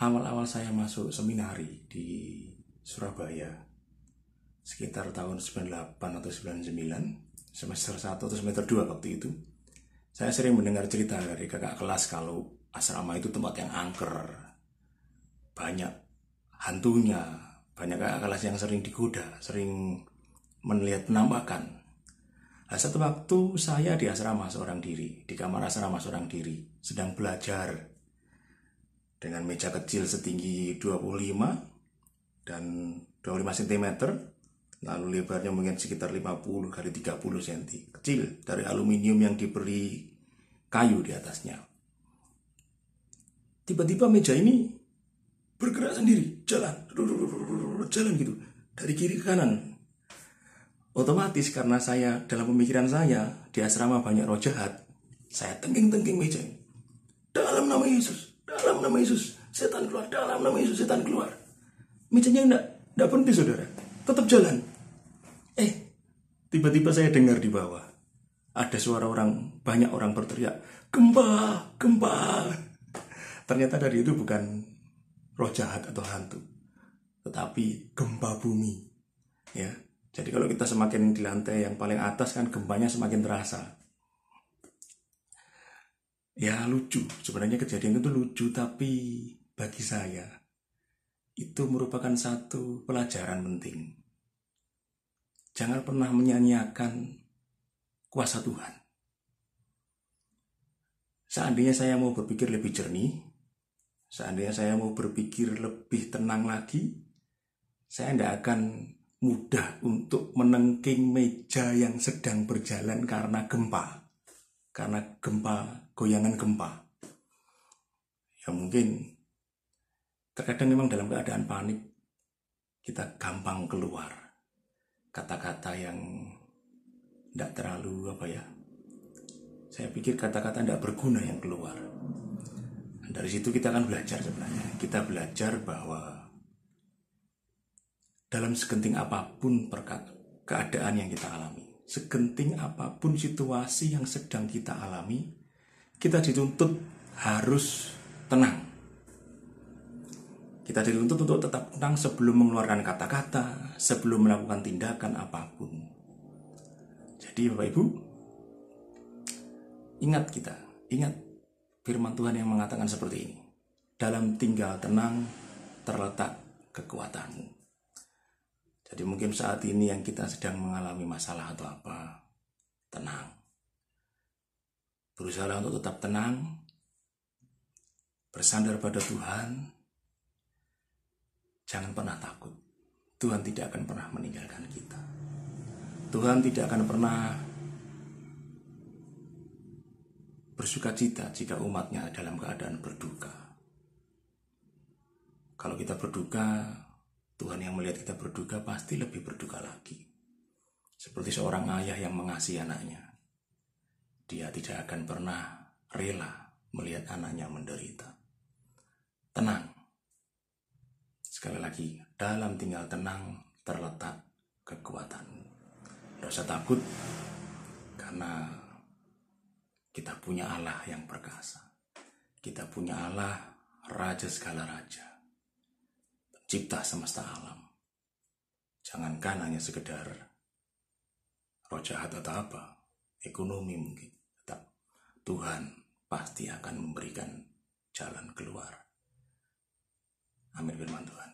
awal-awal saya masuk seminari di Surabaya, sekitar tahun 98 atau 99, semester 1 atau semester 2 waktu itu, saya sering mendengar cerita dari kakak kelas kalau asrama itu tempat yang angker, banyak hantunya, banyak kakak kelas yang sering digoda, sering melihat penampakan. Nah, satu waktu saya di asrama seorang diri, di kamar asrama seorang diri, sedang belajar dengan meja kecil setinggi 25 dan 25 cm, lalu lebarnya mungkin sekitar 50 kali 30 cm, kecil, dari aluminium yang diberi kayu di atasnya. Tiba-tiba meja ini bergerak sendiri, jalan gitu, dari kiri ke kanan. Otomatis karena saya, dalam pemikiran saya, di asrama banyak roh jahat, saya tengking-tengking meja. Dalam nama Yesus, dalam nama Yesus, setan keluar, dalam nama Yesus, setan keluar. Mejanya enggak berhenti, saudara, tetap jalan. Tiba-tiba saya dengar di bawah, ada suara orang, banyak orang berteriak, gempa, gempa. Ternyata dari itu bukan roh jahat atau hantu, tetapi gempa bumi. Ya. Jadi kalau kita semakin di lantai yang paling atas kan gempanya semakin terasa. Ya lucu, sebenarnya kejadian itu lucu, tapi bagi saya itu merupakan satu pelajaran penting. Jangan pernah menyanyiakan kuasa Tuhan. Seandainya saya mau berpikir lebih jernih, seandainya saya mau berpikir lebih tenang lagi, saya tidak akan mudah untuk menengking meja yang sedang berjalan karena gempa. Karena gempa, goyangan gempa. Ya mungkin terkadang memang dalam keadaan panik kita gampang keluar kata-kata yang tidak terlalu saya pikir kata-kata tidak berguna yang keluar. Dan dari situ kita akan belajar sebenarnya. Kita belajar bahwa dalam segenting apapun keadaan yang kita alami, segenting apapun situasi yang sedang kita alami, kita dituntut harus tenang. Kita dituntut untuk tetap tenang sebelum mengeluarkan kata-kata, sebelum melakukan tindakan apapun. Jadi Bapak Ibu, ingat firman Tuhan yang mengatakan seperti ini. Dalam tinggal tenang terletak kekuatanmu. Jadi mungkin saat ini yang kita sedang mengalami masalah atau apa, tenang. Berusaha untuk tetap tenang, bersandar pada Tuhan. Jangan pernah takut. Tuhan tidak akan pernah meninggalkan kita. Tuhan tidak akan pernah bersukacita jika umatnya dalam keadaan berduka. Kalau kita berduka, Tuhan yang melihat kita berduka pasti lebih berduka lagi. Seperti seorang ayah yang mengasihi anaknya. Dia tidak akan pernah rela melihat anaknya menderita. Tenang. Sekali lagi, dalam tinggal tenang terletak kekuatanmu. Tidak usah takut, karena kita punya Allah yang perkasa. Kita punya Allah, Raja segala raja, pencipta semesta alam. Jangankan hanya sekedar roh jahat atau apa, ekonomi mungkin, tetap Tuhan pasti akan memberikan jalan keluar. Amin firman Tuhan.